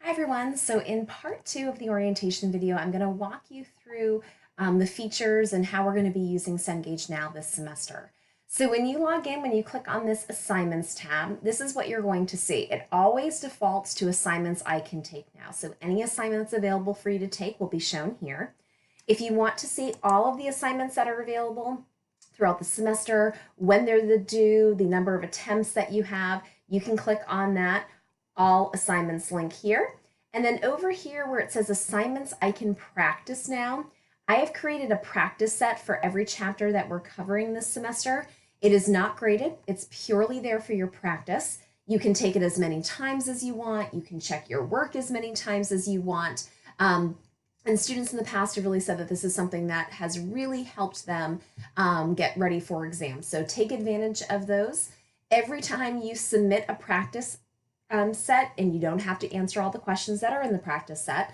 Hi everyone. So in part 2 of the orientation video, I'm going to walk you through the features and how we're going to be using Cengage Now this semester. So when you log in, when you click on this Assignments tab, this is what you're going to see. It always defaults to assignments I can take now. So any assignments available for you to take will be shown here. If you want to see all of the assignments that are available throughout the semester, when they're due, the number of attempts that you have, you can click on that All Assignments link here. And then over here where it says Assignments I can practice now, I have created a practice set for every chapter that we're covering this semester. It is not graded. It's purely there for your practice. You can take it as many times as you want. You can check your work as many times as you want. And students in the past have really said that this is something that has really helped them get ready for exams. So take advantage of those. Every time you submit a practice set, and you don't have to answer all the questions that are in the practice set,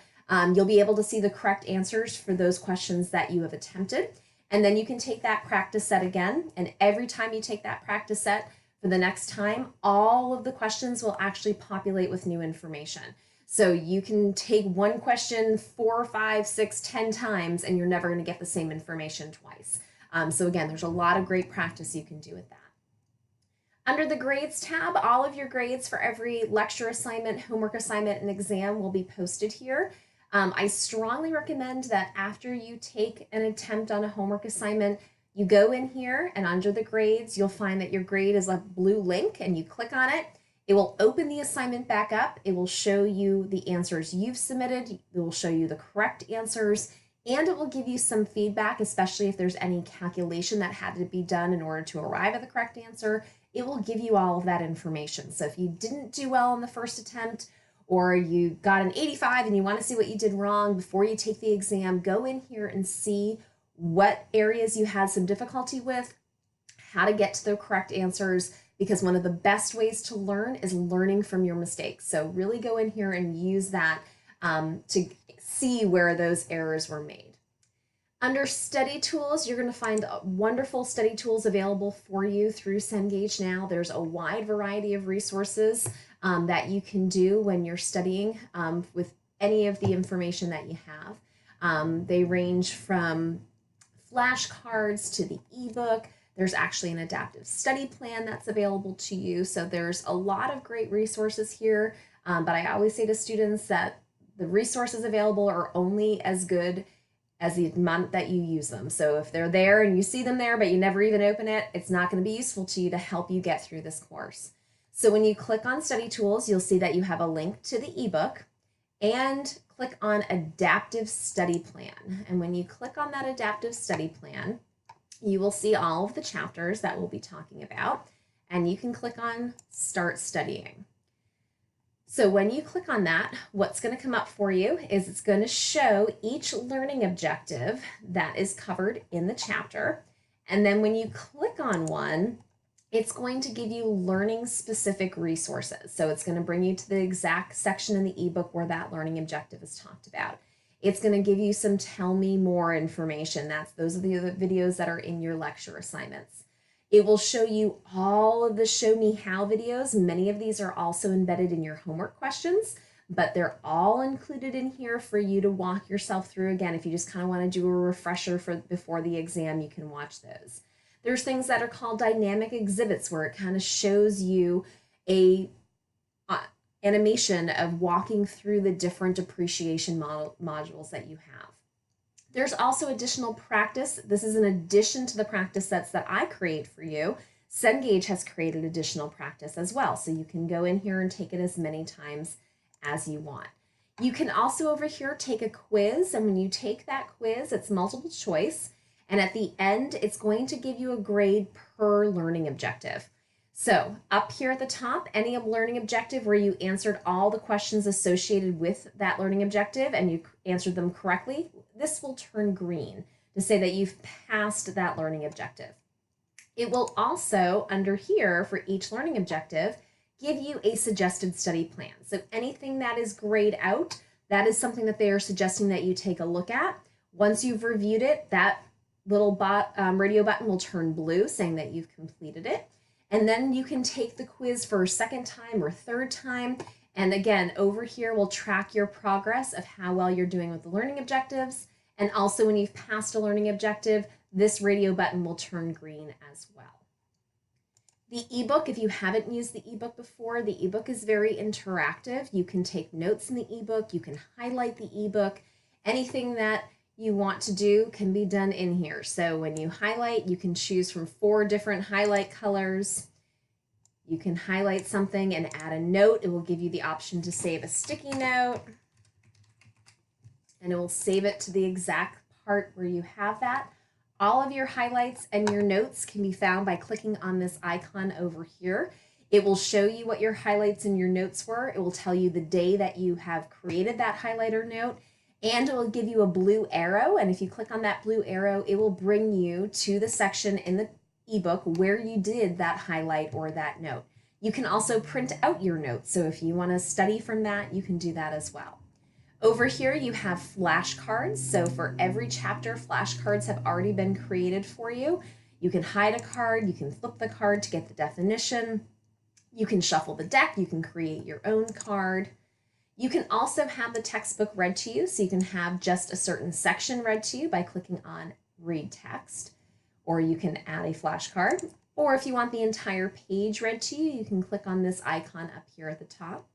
you'll be able to see the correct answers for those questions that you have attempted. And then you can take that practice set again, and every time you take that practice set for the next time, all of the questions will actually populate with new information. So you can take one question 4, 5, 6, 10 times, and you're never going to get the same information twice. So again, there's a lot of great practice you can do with that. Under the Grades tab, all of your grades for every lecture assignment, homework assignment, and exam will be posted here. I strongly recommend that after you take an attempt on a homework assignment, you go in here and under the grades, you'll find that your grade is a blue link and you click on it. It will open the assignment back up. It will show you the answers you've submitted. It will show you the correct answers, and it will give you some feedback, especially if there's any calculation that had to be done in order to arrive at the correct answer. It will give you all of that information. So if you didn't do well on the first attempt, or you got an 85 and you want to see what you did wrong before you take the exam, go in here and see what areas you had some difficulty with, how to get to the correct answers, because one of the best ways to learn is learning from your mistakes. So really go in here and use that to see where those errors were made. Under study tools, you're going to find wonderful study tools available for you through Cengage Now. There's a wide variety of resources that you can do when you're studying with any of the information that you have. They range from flashcards to the ebook. There's actually an adaptive study plan that's available to you. So there's a lot of great resources here. But I always say to students that the resources available are only as good as the amount that you use them. So if they're there and you see them there, but you never even open it, it's not going to be useful to you to help you get through this course. So when you click on study tools, you'll see that you have a link to the ebook, and click on adaptive study plan. And when you click on that adaptive study plan, you will see all of the chapters that we'll be talking about, and you can click on start studying. So when you click on that, what's going to come up for you is it's going to show each learning objective that is covered in the chapter. And then when you click on one, it's going to give you learning specific resources. So it's going to bring you to the exact section in the ebook where that learning objective is talked about. It's going to give you some tell me more information. Those are the videos that are in your lecture assignments. It will show you all of the show me how videos. Many of these are also embedded in your homework questions, but they're all included in here for you to walk yourself through. Again, if you just kind of want to do a refresher before the exam, you can watch those. There's things that are called dynamic exhibits, where it kind of shows you a animation of walking through the different appreciation modules that you have. There's also additional practice. This is in addition to the practice sets that I create for you. Cengage has created additional practice as well, so you can go in here and take it as many times as you want. You can also over here take a quiz, and when you take that quiz, it's multiple choice, and at the end, it's going to give you a grade per learning objective. So up here at the top, any learning objective where you answered all the questions associated with that learning objective and you answered them correctly, this will turn green to say that you've passed that learning objective. It will also, under here for each learning objective, give you a suggested study plan. So anything that is grayed out, that is something that they are suggesting that you take a look at. Once you've reviewed it, that little radio button will turn blue saying that you've completed it. And then you can take the quiz for a second time or third time, And again, over here, we'll track your progress of how well you're doing with the learning objectives. And also when you've passed a learning objective, this radio button will turn green as well. The ebook, if you haven't used the ebook before, the ebook is very interactive. You can take notes in the ebook, you can highlight the ebook. Anything that you want to do can be done in here. So when you highlight, you can choose from 4 different highlight colors. You can highlight something and add a note. It will give you the option to save a sticky note, and it will save it to the exact part where you have that. All of your highlights and your notes can be found by clicking on this icon over here. It will show you what your highlights and your notes were. It will tell you the day that you have created that highlighter note, and it will give you a blue arrow. And if you click on that blue arrow, it will bring you to the section in the ebook where you did that highlight or that note. You can also print out your notes. So if you want to study from that, you can do that as well. Over here, you have flashcards. So for every chapter, flashcards have already been created for you. You can hide a card, you can flip the card to get the definition. You can shuffle the deck, you can create your own card. You can also have the textbook read to you, so you can have just a certain section read to you by clicking on Read Text, or you can add a flashcard. Or if you want the entire page read to you, you can click on this icon up here at the top.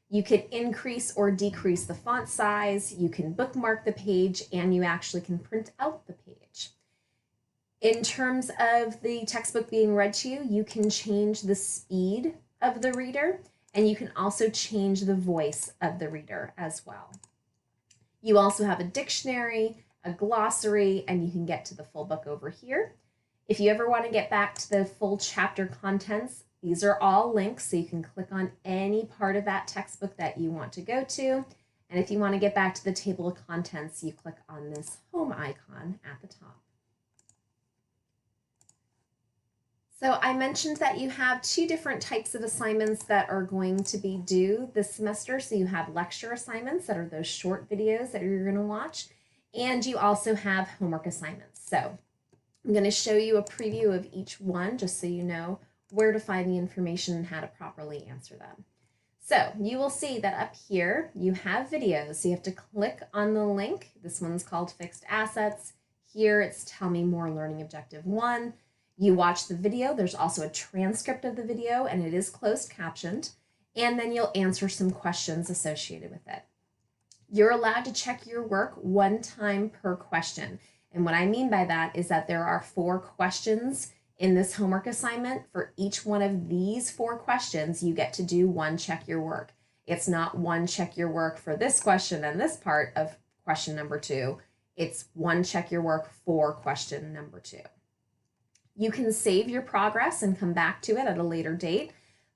You can increase or decrease the font size, you can bookmark the page, and you actually can print out the page. In terms of the textbook being read to you, you can change the speed of the reader, and you can also change the voice of the reader as well. You also have a dictionary, a glossary, and you can get to the full book over here. If you ever want to get back to the full chapter contents, these are all links, so you can click on any part of that textbook that you want to go to. And if you want to get back to the table of contents, you click on this home icon at the top. So I mentioned that you have 2 different types of assignments that are going to be due this semester. So you have lecture assignments that are those short videos that you're going to watch, and you also have homework assignments. So I'm going to show you a preview of each one just so you know where to find the information and how to properly answer them. So you will see that up here you have videos. So you have to click on the link. This one's called Fixed Assets. Here it's Tell Me More Learning Objective 1. You watch the video. There's also a transcript of the video, and it is closed captioned. And then you'll answer some questions associated with it. You're allowed to check your work 1 time per question. And what I mean by that is that there are 4 questions in this homework assignment. For each one of these 4 questions, you get to do 1 check your work. It's not 1 check your work for this question and this part of question number 2. It's 1 check your work for question number 2. You can save your progress and come back to it at a later date,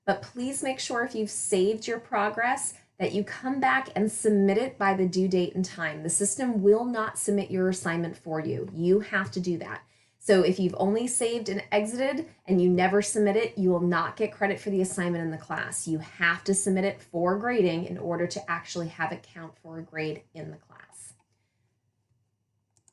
but please make sure if you've saved your progress that you come back and submit it by the due date and time. The system will not submit your assignment for you. You have to do that. So if you've only saved and exited and you never submit it, you will not get credit for the assignment in the class. You have to submit it for grading in order to actually have it count for a grade in the class.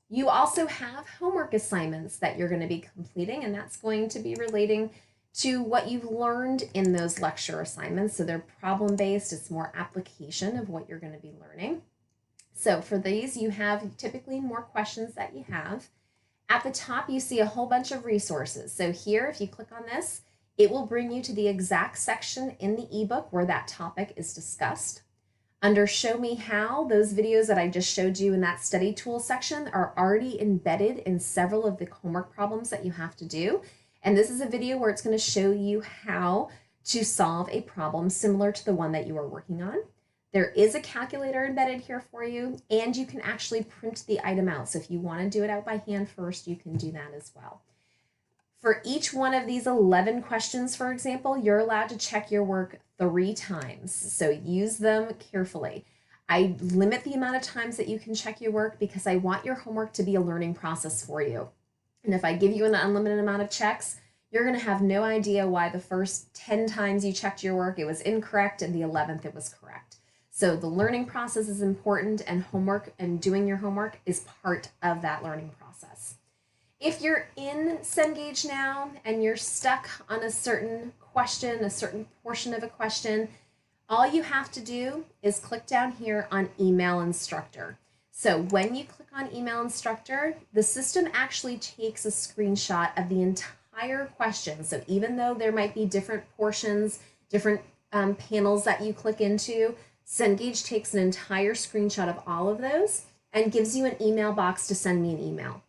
You also have homework assignments that you're going to be completing, and that's going to be relating to what you've learned in those lecture assignments. So they're problem-based. It's more application of what you're going to be learning. So for these, you have typically more questions that you have. At the top, you see a whole bunch of resources. So here, if you click on this, it will bring you to the exact section in the ebook where that topic is discussed. Under Show Me How, those videos that I just showed you in that study tool section are already embedded in several of the homework problems that you have to do. And this is a video where it's going to show you how to solve a problem similar to the one that you are working on. There is a calculator embedded here for you, and you can actually print the item out. So if you want to do it out by hand first, you can do that as well. For each one of these 11 questions, for example, you're allowed to check your work 3 times. So use them carefully. I limit the amount of times that you can check your work because I want your homework to be a learning process for you. And if I give you an unlimited amount of checks, you're going to have no idea why the first 10 times you checked your work, it was incorrect, and the 11th it was correct. So the learning process is important, and homework and doing your homework is part of that learning process. If you're in Cengage now and you're stuck on a certain question, a certain portion of a question, All you have to do is click down here on Email Instructor. So when you click on Email Instructor, the system actually takes a screenshot of the entire question. So even though there might be different portions, different panels that you click into, Cengage takes an entire screenshot of all of those and gives you an email box to send me an email.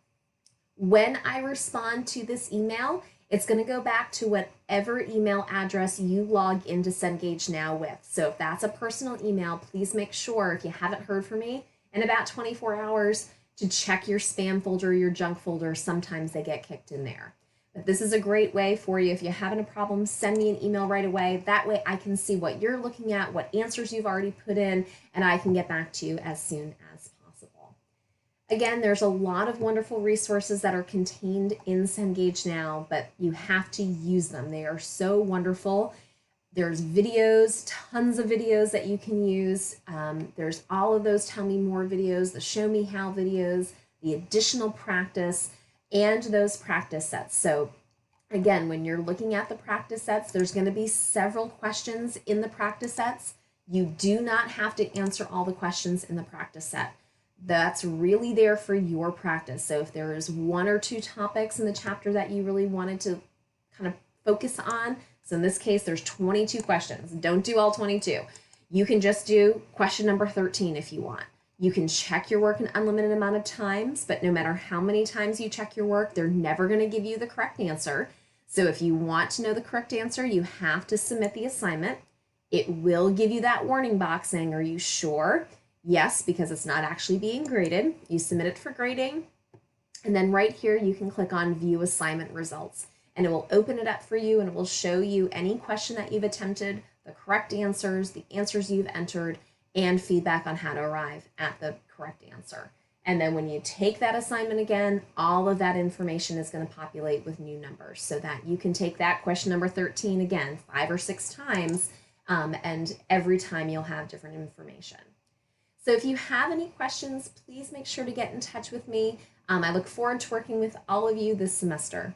When I respond to this email, it's going to go back to whatever email address you log into Cengage Now with. So if that's a personal email, please make sure, if you haven't heard from me in about 24 hours, to check your spam folder, your junk folder. Sometimes they get kicked in there. But this is a great way for you. If you're having a problem, send me an email right away. That way I can see what you're looking at, what answers you've already put in, and I can get back to you as soon as possible. Again, there's a lot of wonderful resources that are contained in Cengage Now, but you have to use them. They are so wonderful. There's videos, tons of videos that you can use. There's all of those Tell Me More videos, the Show Me How videos, the additional practice, and those practice sets. So again, when you're looking at the practice sets, there's going to be several questions in the practice sets. You do not have to answer all the questions in the practice set. That's really there for your practice. So if there is one or two topics in the chapter that you really wanted to kind of focus on, so in this case, there's 22 questions. Don't do all 22. You can just do question number 13 if you want. You can check your work an unlimited amount of times, but no matter how many times you check your work, they're never going to give you the correct answer. So if you want to know the correct answer, you have to submit the assignment. It will give you that warning box saying, are you sure? Yes, because it's not actually being graded. You submit it for grading. And then right here, you can click on View Assignment Results. And it will open it up for you and it will show you any question that you've attempted, the correct answers, the answers you've entered, and feedback on how to arrive at the correct answer. And then when you take that assignment again, all of that information is going to populate with new numbers so that you can take that question number 13 again 5 or 6 times, and every time you'll have different information. So if you have any questions, please make sure to get in touch with me. I look forward to working with all of you this semester.